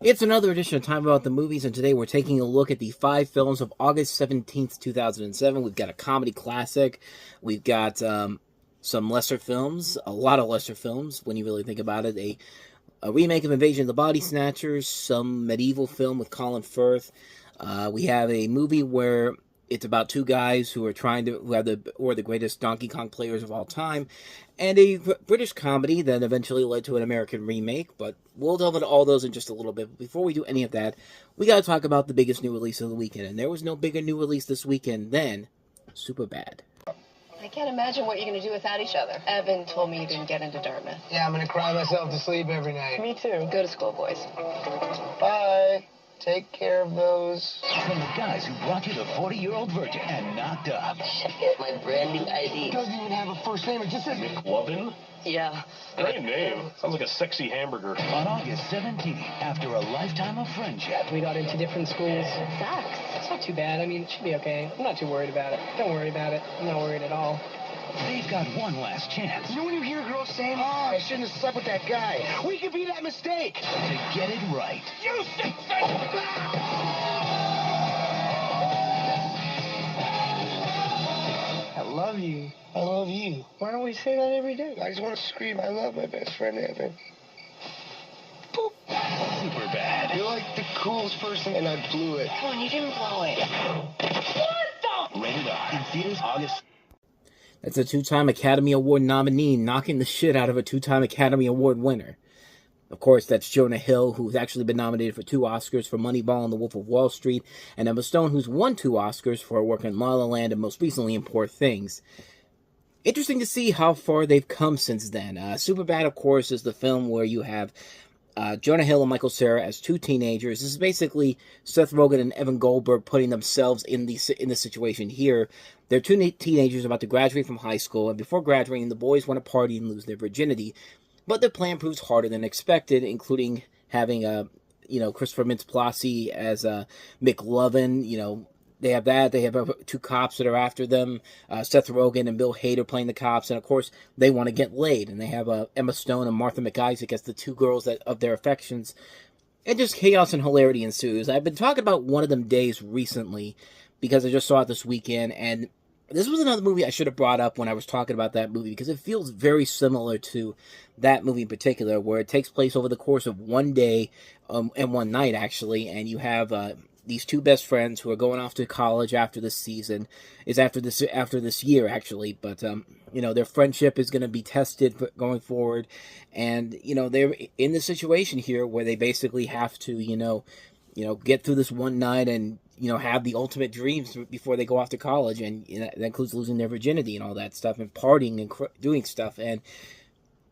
It's another edition of Time About the Movies, and today we're taking a look at the 5 films of August 17th, 2007. We've got a comedy classic, we've got some lesser films, a lot of lesser films, when you really think about it, a remake of Invasion of the Body Snatchers, some medieval film with Colin Firth. We have a movie where it's about two guys who are who are the greatest Donkey Kong players of all time, and a British comedy that eventually led to an American remake, but we'll delve into all those in just a little bit. But before we do any of that, we gotta talk about the biggest new release of the weekend, and there was no bigger new release this weekend than Superbad. I can't imagine what you're going to do without each other. Evan told me you didn't get into Dartmouth. Yeah, I'm going to cry myself to sleep every night. Me too. Go to school, boys. Bye. Take care of those. From the guys who brought you the 40-year-old virgin and knocked up. Get my brand new ID. It doesn't even have a first name. It just says McLovin? Yeah. Great name. Sounds like a sexy hamburger. On August 17th, after a lifetime of friendship. We got into different schools. Sucks. It's not too bad. I mean, it should be okay. I'm not too worried about it. Don't worry about it. I'm not worried at all. They've got one last chance. You know when you hear girls saying, "Oh, I shouldn't have slept with that guy." We could be that mistake. To get it right. You sick bitch! I love you. I love you. Why don't we say that every day? I just want to scream, I love my best friend Evan. Boop. Superbad. You're like the coolest person, and I blew it. Come on, you didn't blow it. Rated R. In theaters August. That's a 2-time Academy Award nominee knocking the shit out of a 2-time Academy Award winner. Of course, that's Jonah Hill, who's actually been nominated for 2 Oscars for Moneyball and The Wolf of Wall Street, and Emma Stone, who's won 2 Oscars for her work in La La Land and most recently in Poor Things. Interesting to see how far they've come since then. Superbad, of course, is the film where you have Jonah Hill and Michael Cera as 2 teenagers. This is basically Seth Rogen and Evan Goldberg putting themselves in the situation here. They're 2 teenagers about to graduate from high school, and before graduating, the boys want to party and lose their virginity. But their plan proves harder than expected, including having Christopher Mintz-Plasse as McLovin. They have that. They have 2 cops that are after them, Seth Rogen and Bill Hader playing the cops, and of course they want to get laid. And they have Emma Stone and Martha McIsaac as the 2 girls of their affections. And just chaos and hilarity ensues. I've been talking about One of Them Days recently because I just saw it this weekend, and this was another movie I should have brought up when I was talking about that movie because it feels very similar to that movie in particular, where it takes place over the course of one day and one night, actually, and you have these 2 best friends who are going off to college after this season, after this year, actually, but, their friendship is going to be tested going forward, and, they're in this situation here where they basically have to, get through this one night and, have the ultimate dreams before they go off to college, and that includes losing their virginity and all that stuff, and partying and doing stuff, and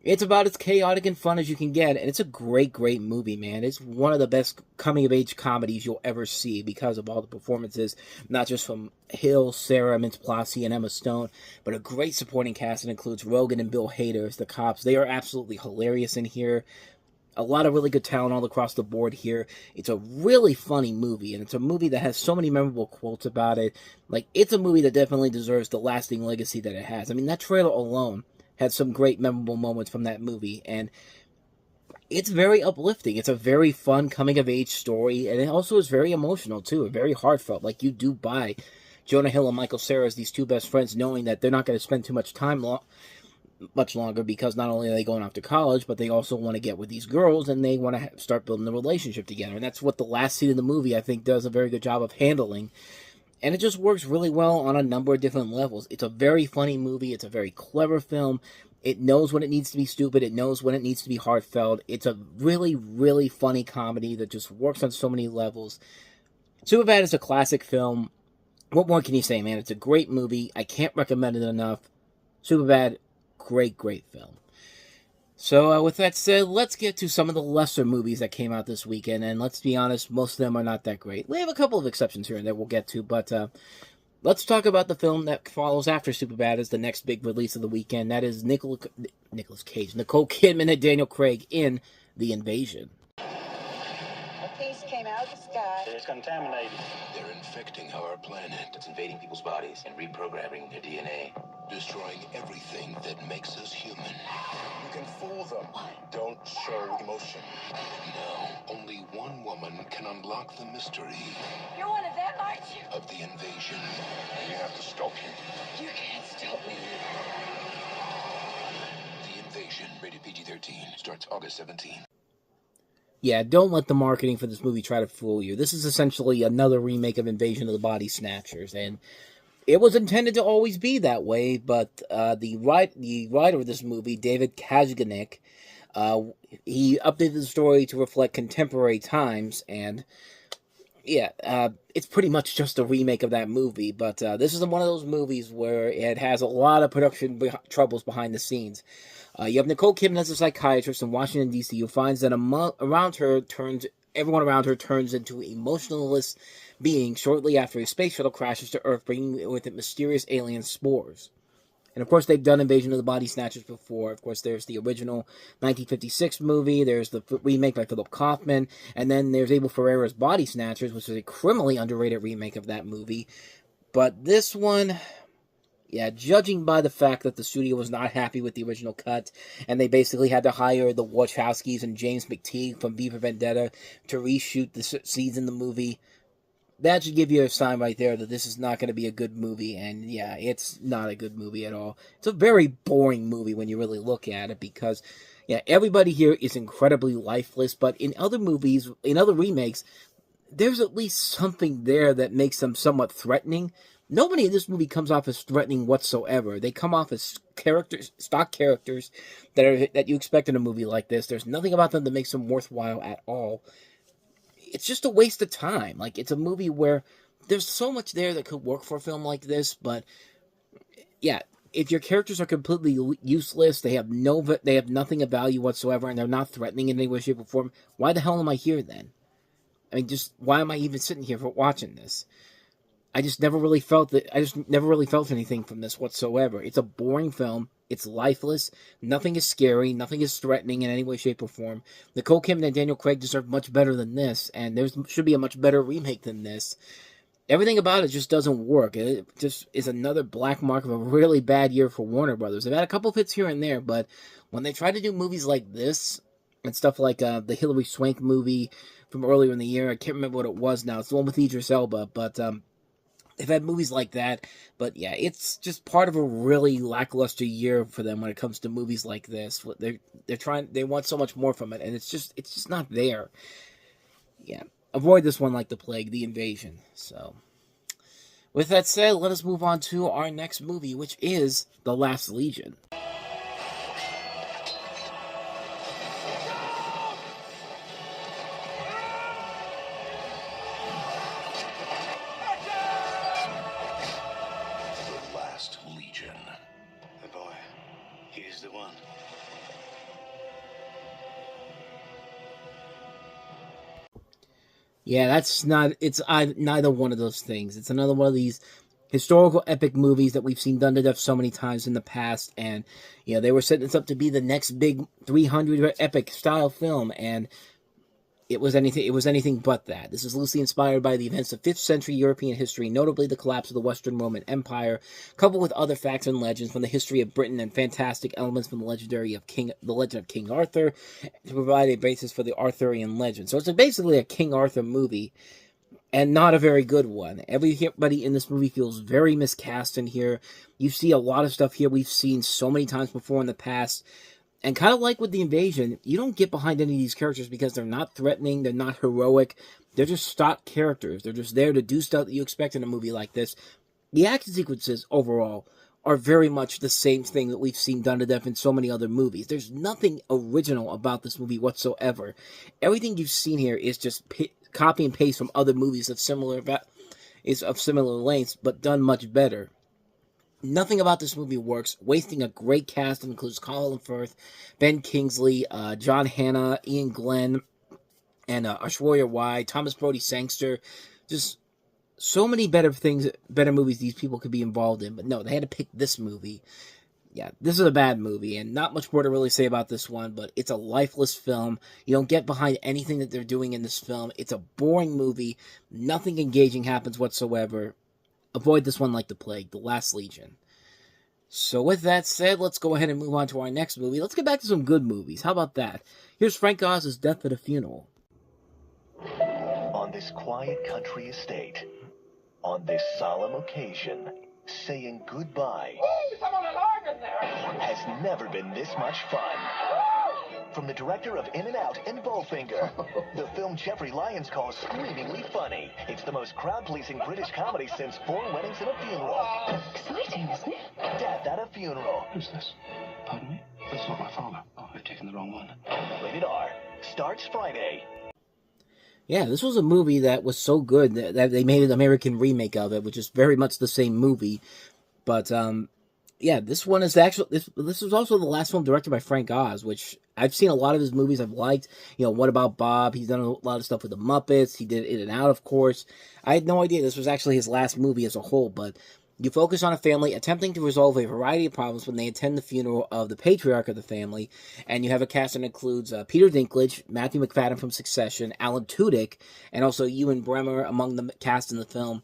it's about as chaotic and fun as you can get, and it's a great, great movie, man. It's one of the best coming-of-age comedies you'll ever see because of all the performances, not just from Hill, Cera, Mintz-Plasse, and Emma Stone, but a great supporting cast that includes Rogen and Bill Hader as the cops. They are absolutely hilarious in here. A lot of really good talent all across the board here. It's a really funny movie, and it's a movie that has so many memorable quotes about it. Like, it's a movie that definitely deserves the lasting legacy that it has. I mean, that trailer alone had some great memorable moments from that movie, and it's very uplifting. It's a very fun coming-of-age story, and it also is very emotional, too, and very heartfelt. Like, you do buy Jonah Hill and Michael Cera as these 2 best friends, knowing that they're not going to spend too much time much longer, because not only are they going off to college, but they also want to get with these girls, and they want to start building a relationship together. And that's what the last scene of the movie, I think, does a very good job of handling. And it just works really well on a number of different levels. It's a very funny movie. It's a very clever film. It knows when it needs to be stupid. It knows when it needs to be heartfelt. It's a really, really funny comedy that just works on so many levels. Superbad is a classic film. What more can you say, man? It's a great movie. I can't recommend it enough. Superbad, great, great film. So, with that said, let's get to some of the lesser movies that came out this weekend, and let's be honest, most of them are not that great. We have a couple of exceptions here and there we'll get to, but let's talk about the film that follows after Superbad as the next big release of the weekend. That is Nicole Cage, Nicole Kidman, and Daniel Craig in The Invasion. A piece came out of the sky. It's contaminated. They're infecting our planet. It's invading people's bodies and reprogramming their DNA. Destroying everything that makes us human. You can fool them. Don't show emotion. Now, only one woman can unlock the mystery You're one of them, aren't you? of the invasion. You have to stop him. You can't stop me. The Invasion, rated PG-13, starts August 17th. Yeah, don't let the marketing for this movie try to fool you. This is essentially another remake of Invasion of the Body Snatchers, and it was intended to always be that way, but the writer of this movie, David Kajganik, he updated the story to reflect contemporary times, and yeah, it's pretty much just a remake of that movie, but this is one of those movies where it has a lot of production troubles behind the scenes. You have Nicole Kidman as a psychiatrist in Washington, D.C., who finds that everyone around her turns into emotionless beings shortly after a space shuttle crashes to Earth, bringing with it mysterious alien spores. And of course, they've done Invasion of the Body Snatchers before. Of course, there's the original 1956 movie, there's the remake by Philip Kaufman, and then there's Abel Ferrara's Body Snatchers, which is a criminally underrated remake of that movie. But this one, yeah, judging by the fact that the studio was not happy with the original cut, and they basically had to hire the Wachowskis and James McTeague from V for Vendetta to reshoot the scenes in the movie, that should give you a sign right there that this is not going to be a good movie, and yeah, it's not a good movie at all. It's a very boring movie when you really look at it, because, yeah, everybody here is incredibly lifeless, but in other movies, in other remakes, there's at least something there that makes them somewhat threatening. Nobody in this movie comes off as threatening whatsoever. They come off as stock characters that you expect in a movie like this. There's nothing about them that makes them worthwhile at all. It's just a waste of time. Like, it's a movie where there's so much there that could work for a film like this, but yeah, if your characters are completely useless, they have nothing of value whatsoever, and they're not threatening in any way, shape, or form, why the hell am I here then? I mean, just why am I even sitting here for watching this? I just never really felt anything from this whatsoever. It's a boring film. It's lifeless. Nothing is scary. Nothing is threatening in any way, shape, or form. Nicole Kidman and Daniel Craig deserve much better than this, and there should be a much better remake than this. Everything about it just doesn't work. It just is another black mark of a really bad year for Warner Brothers. They've had a couple of hits here and there, but when they try to do movies like this, and stuff like the Hilary Swank movie from earlier in the year, I can't remember what it was now. It's the one with Idris Elba, but they've had movies like that, but yeah, it's just part of a really lackluster year for them when it comes to movies like this. They want so much more from it, and it's just not there. Yeah, avoid this one like the plague, The Invasion. So, with that said, let us move on to our next movie, which is The Last Legion. Yeah, it's neither one of those things. It's another one of these historical epic movies that we've seen done to death so many times in the past, and, you know, they were setting this up to be the next big 300 epic style film, and it was anything but that. This is loosely inspired by the events of 5th century European history, notably the collapse of the Western Roman Empire, coupled with other facts and legends from the history of Britain and fantastic elements from the legend of King Arthur, to provide a basis for the Arthurian legend. So it's basically a King Arthur movie, and not a very good one. Everybody in this movie feels very miscast in here. You see a lot of stuff here we've seen so many times before in the past. And kind of like with The Invasion, you don't get behind any of these characters because they're not threatening, they're not heroic, they're just stock characters. They're just there to do stuff that you expect in a movie like this. The action sequences, overall, are very much the same thing that we've seen done to death in so many other movies. There's nothing original about this movie whatsoever. Everything you've seen here is just copy and paste from other movies of similar lengths, but done much better. Nothing about this movie works, wasting a great cast that includes Colin Firth, Ben Kingsley, John Hannah, Ian Glenn, and Aishwarya Rai, Thomas Brody Sangster. Just so many better movies these people could be involved in, but no, they had to pick this movie. yeah, this is a bad movie, and not much more to really say about this one, but it's a lifeless film. You don't get behind anything that they're doing in this film. It's a boring movie. Nothing engaging happens whatsoever. Avoid this one like the plague, The Last Legion. So with that said, let's go ahead and move on to our next movie. Let's get back to some good movies. How about that? Here's Frank Oz's Death at a Funeral. On this quiet country estate, on this solemn occasion, saying goodbye has never been this much fun. From the director of In and Out and Bowfinger, the film Jeffrey Lyons calls screamingly funny. It's the most crowd-pleasing British comedy since Four Weddings and a Funeral. Exciting, isn't it? Death at a Funeral. Who's this? Pardon me? That's not my father. Oh, I've taken the wrong one. Rated R. Starts Friday. Yeah, this was a movie that was so good that they made an American remake of it, which is very much the same movie. But, yeah, this one is actually, this was also the last film directed by Frank Oz, which I've seen a lot of his movies I've liked. You know, What About Bob? He's done a lot of stuff with the Muppets. He did In and Out, of course. I had no idea this was actually his last movie as a whole, but you focus on a family attempting to resolve a variety of problems when they attend the funeral of the patriarch of the family, and you have a cast that includes Peter Dinklage, Matthew McFadden from Succession, Alan Tudyk, and also Ewan Bremer among the cast in the film.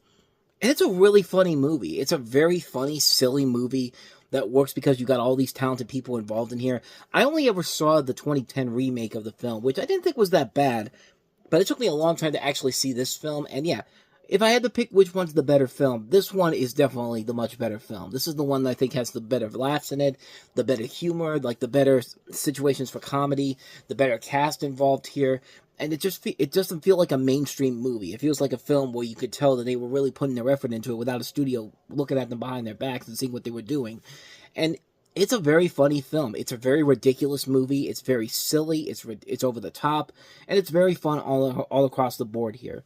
And it's a really funny movie. It's a very funny, silly movie that works because you got all these talented people involved in here. I only ever saw the 2010 remake of the film, which I didn't think was that bad, but it took me a long time to actually see this film, and yeah, if I had to pick which one's the better film, this one is definitely the much better film. This is the one that I think has the better laughs in it, the better humor, like the better situations for comedy, the better cast involved here. And it doesn't feel like a mainstream movie. It feels like a film where you could tell that they were really putting their effort into it without a studio looking at them behind their backs and seeing what they were doing. And it's a very funny film. It's a very ridiculous movie. It's very silly. It's over the top, and it's very fun all across the board here.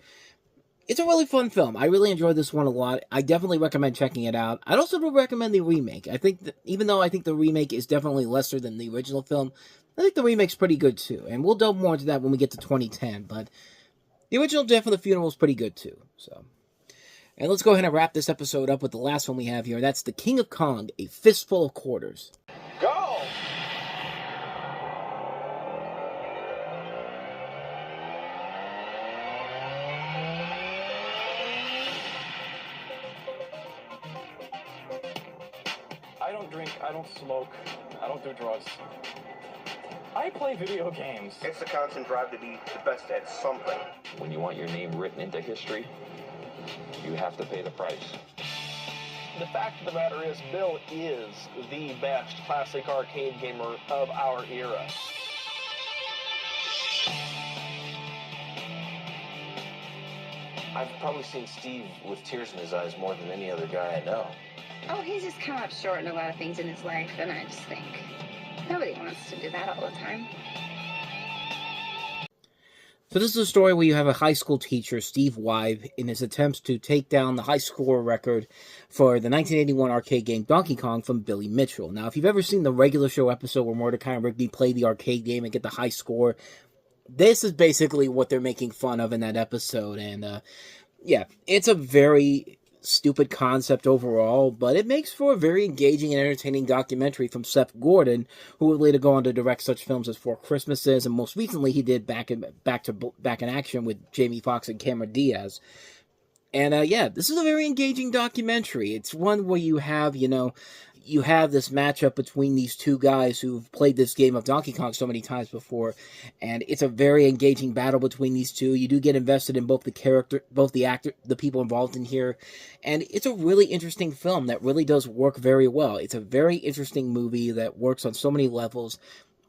It's a really fun film. I really enjoyed this one a lot. I definitely recommend checking it out. I'd also recommend the remake. I think that, even though I think the remake is definitely lesser than the original film, I think the remake's pretty good too. And we'll delve more into that when we get to 2010. But the original Death of the Funeral is pretty good too. So, and let's go ahead and wrap this episode up with the last one we have here. That's The King of Kong, A Fistful of Quarters. Go! I don't drink, I don't smoke, I don't do drugs. I play video games. It's the constant drive to be the best at something. When you want your name written into history, you have to pay the price. The fact of the matter is, Bill is the best classic arcade gamer of our era. I've probably seen Steve with tears in his eyes more than any other guy I know. Oh, he's just come up short in a lot of things in his life, and I just think nobody wants to do that all the time. So this is a story where you have a high school teacher, Steve Wibe, in his attempts to take down the high score record for the 1981 arcade game Donkey Kong from Billy Mitchell. Now, if you've ever seen the regular show episode where Mordecai and Rigby play the arcade game and get the high score, this is basically what they're making fun of in that episode. And, yeah, it's a very stupid concept overall, but it makes for a very engaging and entertaining documentary from Seth Gordon, who would later go on to direct such films as Four Christmases, and most recently he did Back in Action with Jamie Foxx and Cameron Diaz. And yeah, this is a very engaging documentary. It's one where you have this matchup between these two guys who've played this game of Donkey Kong so many times before, and it's a very engaging battle between these two. You do get invested in both the character, both the actor, the people involved in here, and it's a really interesting film that really does work very well. It's a very interesting movie that works on so many levels.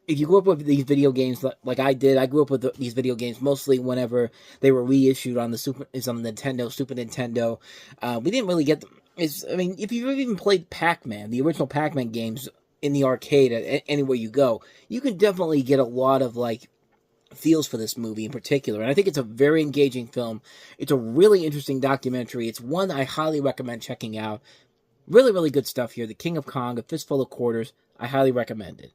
If you grew up with these video games like I did, I grew up with these video games mostly whenever they were reissued on the Super Nintendo. We didn't really get them. If you've even played Pac-Man, the original Pac-Man games in the arcade, anywhere you go, you can definitely get a lot of, feels for this movie in particular. And I think it's a very engaging film. It's a really interesting documentary. It's one I highly recommend checking out. Really, really good stuff here. The King of Kong, A Fistful of Quarters. I highly recommend it.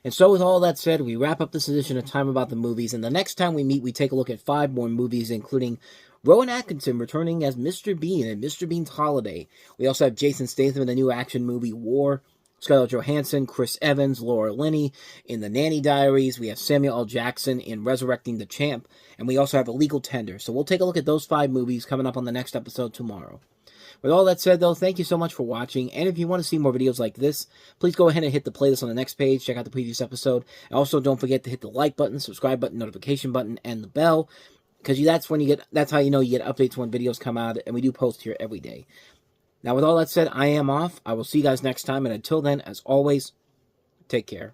And so with all that said, we wrap up this edition of Time About the Movies. And the next time we meet, we take a look at 5 more movies, including Rowan Atkinson returning as Mr. Bean in Mr. Bean's Holiday. We also have Jason Statham in the new action movie War. Scarlett Johansson, Chris Evans, Laura Linney in The Nanny Diaries. We have Samuel L. Jackson in Resurrecting the Champ. And we also have A Legal Tender. So we'll take a look at those 5 movies coming up on the next episode tomorrow. With all that said, though, thank you so much for watching. And if you want to see more videos like this, please go ahead and hit the playlist on the next page. Check out the previous episode. And also, don't forget to hit the like button, subscribe button, notification button, and the bell. Because that's how you know you get updates when videos come out. And we do post here every day. Now, with all that said, I am off. I will see you guys next time. And until then, as always, take care.